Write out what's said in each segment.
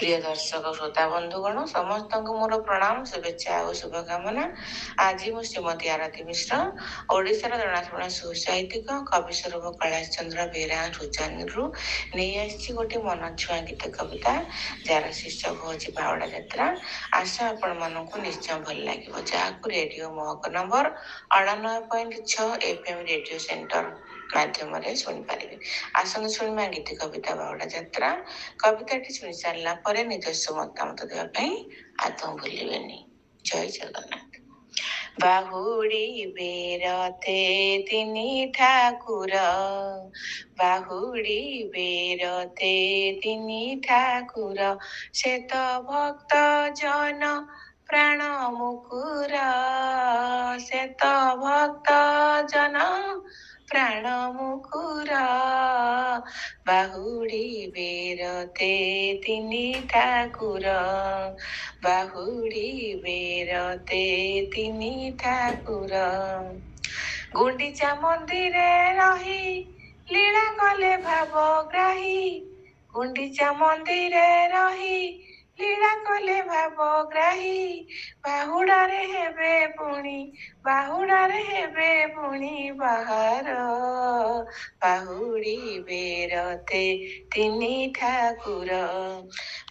प्रिय दर्शक श्रोता बंधुगण समस्त को मोर प्रणाम शुभेच्छा और शुभकामना। आज मु श्रीमती आरती मिश्र ओडिशार जनाशुना सुसाहित्यिक कवि स्वरूप कैलाश चंद्र बेहेरा रुचानी नहीं आसी गोटे मन छुआ गीत कविता जार शीर्षक हूँ बावड़ा यात्रा। आशा आपण मानक निश्चय भल लगे जहाँ रेडियो महक नंबर 98.6 FM रेडियो सेंटर माध्यम शुणी पारे। आसन शुणा गीत कविता बावड़ा यात्रा। कविताटी शुणी सारा पर निजस्व मतामत देवाई आदौ भूलिबेनि। जय जगन्नाथ। बाहुड़ी बेरते तिनी ठाकुर, बाहुड़ी बेरते तिनी ठाकुर, से तो भक्त जन प्राण मुकुर, से तो भक्त जन प्राण मुकुर, बाहुड़ी बेरते तिनी ठाकुर, बाहुड़ी बेरते तिनी ठाकुर, गुंडीचा मंदिरे रही लीला कले भावग्राही, गुंडीचा मंदिरे रही लीला कले भावग्राही, बाहुड़ारे हेबे पुणी, बाहुड़ारे हेबे पुणी बाहार, बाहुड़ी बेरते तिनी ठाकुर,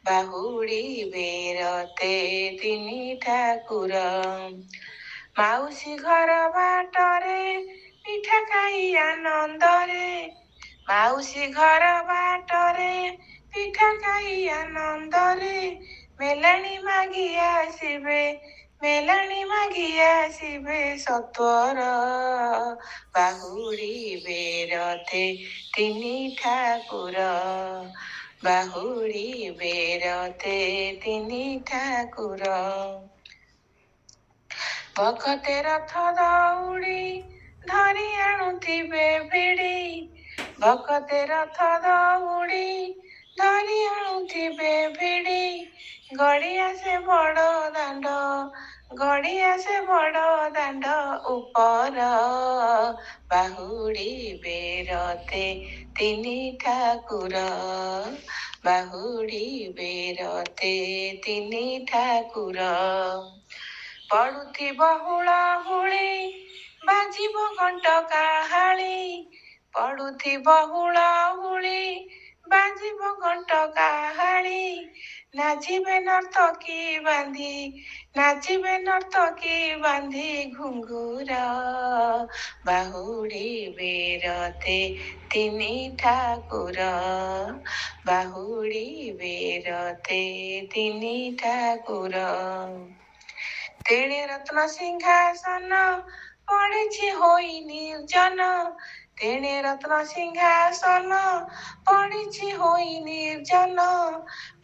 बाहुड़ी बेरते तिनी ठाकुर, माउसी घर बाटरे पिठा खाई आनंदरे, माउसी घर बाटरे पिठा खाई आनंदरे, मेलाणी मागी आसिबे, मेलाणी मागी आसिबे सत्वर, बाहुड़ी बेरते तिनी ठाकुर, बाहुड़ी बेरते तिनी ठाकुर, भक्ते रथ दौड़ी धरी आणुथिबे भिड़ी, भक्ते रथ दौड़ी धरी आणुथिबे भिड़ी, गड़िया से बड़ दांड, गड़िया से बड़ दांड उपर, बाहुड़ी बेरते तिनी ठाकुर, बाहुड़ी बेरते तिनी ठाकुर, पड़ुथिब हुलाहुली बाजिब घंट काहाली, पड़ुथिब हुलाहुली बाजिब घंट काहाली, नाचिबे नर्तकी बांधी, नाचिबे नर्तकी बांधी घुंघुर, बाहुड़ी बेरते तिनी ठाकुर, बाहुड़ी बेरते तिनी ठाकुर, तेणे रत्न सिंहासन पड़िछि होई निर्जन, तेणे रत्न सिंहासन पड़िछि होई निर्जन,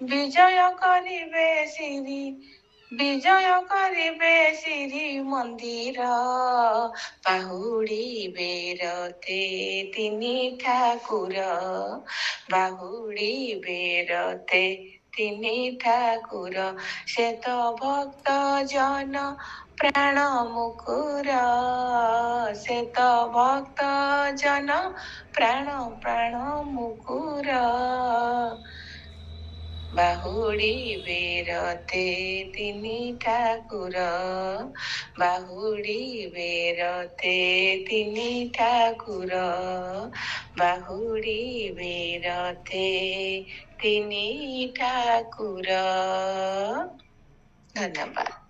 विजय करिबे श्री, विजय करिबे श्री मंदिर, बाहुड़ी बेरते तिनी ठाकुर, बाहुड़ी बेरते तिनी ठाकुर, से तो भक्त जन प्राण मुकुर, से तो भक्त जन प्राण प्राण मुकुर, बाहुड़ी बेरते तिनी ठाकुर, बाहुड़ी बेरते तिनी ठाकुर, बाहुड़ी बेरते तिनी ठाकुर। धन्यवाद।